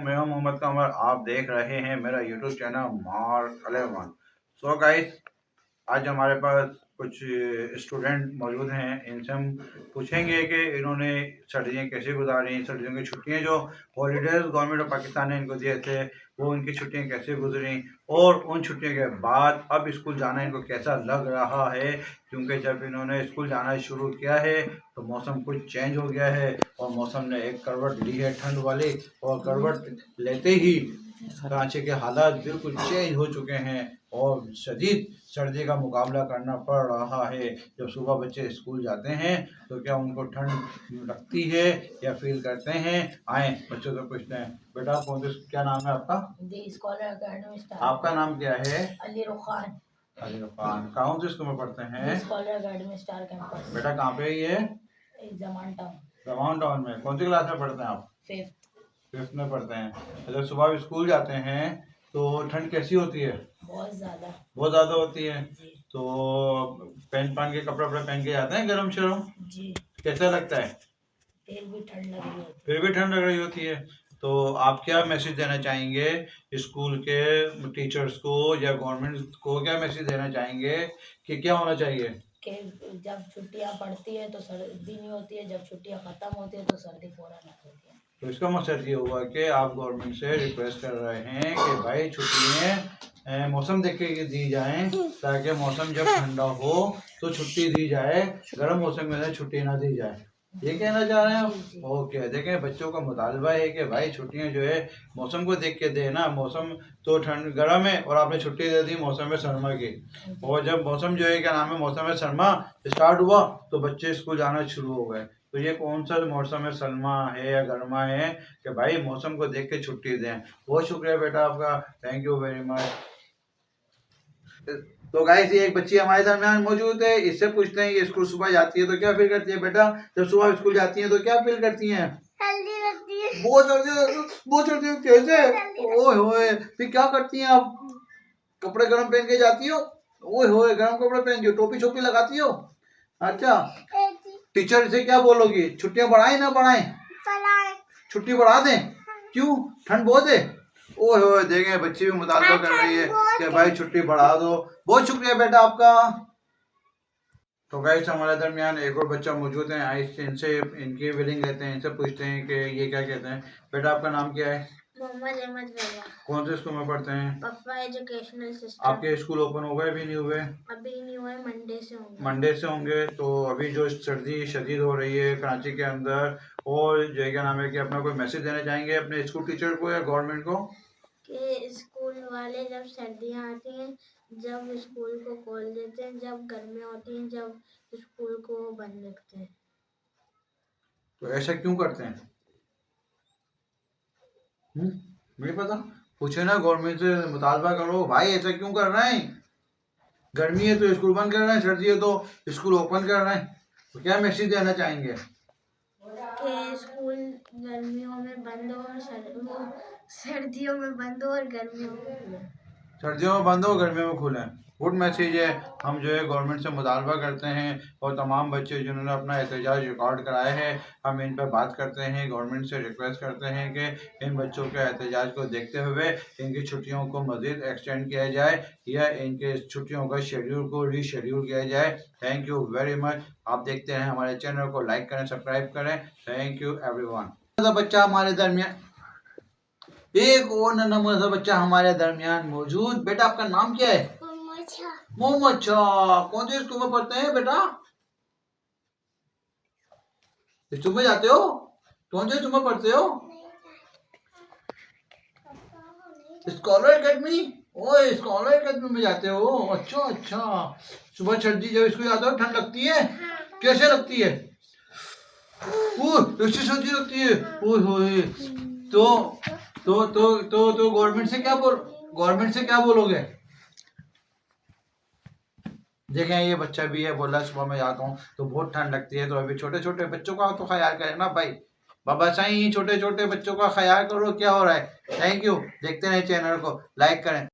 मैं हूं मोहम्मद कमर। आप देख रहे हैं मेरा YouTube channel mark 11। So guys, आज हमारे पास कुछ स्टूडेंट मौजूद हैं। इनसे हम पूछेंगे कि इन्होंने सर्दियाँ कैसे गुजारी, सर्दियों की छुट्टियां जो हॉलीडेज गवर्नमेंट ऑफ पाकिस्तान ने इनको दिए थे वो उनकी छुट्टियां कैसे गुजरी, और उन छुट्टियों के बाद अब स्कूल जाना इनको कैसा लग रहा है। क्योंकि जब इन्होंने स्कूल जाना शुरू किया है तो मौसम कुछ चेंज हो गया है और मौसम ने एक करवट ली है ठंड वाली, और करवट लेते ही कराची के हालात बिल्कुल चेंज हो चुके हैं और शदीद सर्दी का मुकाबला करना पड़ रहा है। जब सुबह बच्चे स्कूल जाते हैं तो क्या उनको ठंड लगती है या फील करते हैं? आए बच्चों से पूछते हैं। बेटा कौन से, क्या नाम है आपका? दी स्कॉलर अकेडमी स्टार। आपका नाम क्या है? अली रुखान। अली रुखान। कौन से स्कूल में पढ़ते हैं? Scholar academy star campus. बेटा कहाँ पे ये? जमान टाउन। जमान टाउन में। कौन सी क्लास में पढ़ते हैं आप? फिफ्थ में पढ़ते हैं। जब सुबह स्कूल जाते हैं तो ठंड कैसी होती है? बहुत ज़्यादा होती है। तो पहन के कपड़े पहन के जाते हैं गरम शरम जी। कैसा लगता है? फिर भी ठंड लग रही होती है। तो आप क्या मैसेज देना चाहेंगे स्कूल के टीचर्स को या गवर्नमेंट को? क्या मैसेज देना चाहेंगे कि क्या होना चाहिए? कि जब छुट्टियां पड़ती है तो सर्दी नहीं होती है, जब छुट्टियां खत्म होती है तो सर्दी फौरन आ जाती है। तो इसका मकसद ये हुआ कि आप गवर्नमेंट से रिक्वेस्ट कर रहे हैं कि भाई छुट्टियाँ मौसम देख के दी जाएं, ताकि मौसम जब ठंडा हो तो छुट्टी दी जाए, गर्म मौसम में छुट्टी ना दी जाए। ये कहना चाह रहे हैं आप? ओके, देखें बच्चों का मुतालबा है कि भाई छुट्टियां जो है मौसम को देख के दे ना। मौसम तो ठंड गर्म है और आपने छुट्टी दे दी मौसम में सरमा की, और जब मौसम जो है क्या नाम है मौसम में सरमा स्टार्ट हुआ तो बच्चे स्कूल जाना शुरू हो गए। तो ये कौन सा मौसम है, सलमा है या गर्मा है कि भाई मौसम को देख के छुट्टी दें। बहुत शुक्रिया बेटा आपका, थैंक यू वेरी मच। तो गाइस, ये एक बच्ची हमारे दरमियान मौजूद है, इससे पूछते हैं ये स्कूल सुबह जाती है तो क्या फील करती है? बेटा जब सुबह स्कूल जाती है तो क्या फील करती हैं? बहुत जल्दी कैसे? ओए होए, फिर क्या करती हैं आप? कपड़े गर्म पहन के जाती हो? ओए होए, गर्म कपड़े पहन के, टोपी छोपी लगाती हो? अच्छा, टीचर से क्या बोलोगी? छुट्टियां बढ़ाएं ना बढ़ाएं? छुट्टी बढ़ा दें? क्यों, ठंड बहुत है? ओए होए, देखें बच्ची भी मुतालबा कर रही है कि भाई छुट्टी बढ़ा दो। बहुत शुक्रिया बेटा आपका। तो गाइस, हमारे दरमियान एक और बच्चा मौजूद है, आइए इनसे इनकी विलिंग लेते हैं, इनसे पूछते हैं कि ये क्या कहते हैं। बेटा आपका नाम क्या है? मोहम्मद अहमद रजा। कौन से स्कूल में पढ़ते हैं? पप्पा एजुकेशनल सिस्टम। आपके स्कूल ओपन हो गए भी नहीं हुए? अभी नहीं हुए, मंडे से होंगे। तो अभी जो सर्दी शदीद हो रही है कराची के अंदर, और जो क्या नाम है कि अपना कोई मैसेज देना चाहेंगे अपने स्कूल टीचर को या गवर्नमेंट को? कि स्कूल वाले जब सर्दियाँ आती हैं जब स्कूल को खोल देते हैं, जब गर्मियाँ होती हैं जब स्कूल को बंद रखते हैं। तो ऐसा क्यों करते हैं? नहीं पता, पूछे ना, गवर्नमेंट से मुतालबा करो भाई ऐसा क्यों कर रहे हैं। गर्मी है तो स्कूल बंद कर रहे हैं, सर्दी है तो स्कूल ओपन कर रहे हैं। तो क्या मैसेज देना चाहेंगे? कि स्कूल गर्मियों में बंद हो और सर्दियों में बंद हो और गर्मियों में खुले। सर्दियों में बंद हो गर्मियों में खुले। गुड मैसेज है। हम जो है गवर्नमेंट से मुतालबा करते हैं और तमाम बच्चे जिन्होंने अपना एहतजाज रिकॉर्ड कराए हैं हम इन पर बात करते हैं, गवर्नमेंट से रिक्वेस्ट करते हैं कि इन बच्चों के एहतजाज को देखते हुए इनकी छुट्टियों को मज़ीद एक्सटेंड किया जाए या इनके छुट्टियों का शेड्यूल को रीशेड्यूल किया जाए। Thank you very much. आप देखते हैं हमारे चैनल को लाइक करें, सब्सक्राइब करें। Thank you everyone. बच्चा हमारे दरमियान, एक और नन्हा सा बच्चा हमारे दरमियान मौजूद। बेटा आपका नाम क्या है? मोहम्मद शाह। कौन से स्कूल में पढ़ते हैं बेटा? स्कूल में जाते हो? कौन से स्कूल में पढ़ते हो? Scholar academy. ओए, स्कॉलर एकेडमी में जाते हो? अच्छा अच्छा। सुबह सर्दी जब स्कूल जाते हो ठंड लगती है? कैसे लगती है? ऐसी सर्दी लगती है? ओए तो गवर्नमेंट से क्या बोलोगे? देखें ये बच्चा भी है, बोला सुबह मैं जाता हूँ तो बहुत ठंड लगती है। तो अभी छोटे छोटे बच्चों का तो ख्याल करें ना भाई, बाबा साईं छोटे छोटे बच्चों का ख्याल करो क्या हो रहा है। Thank you. देखते रहे चैनल को, लाइक करें।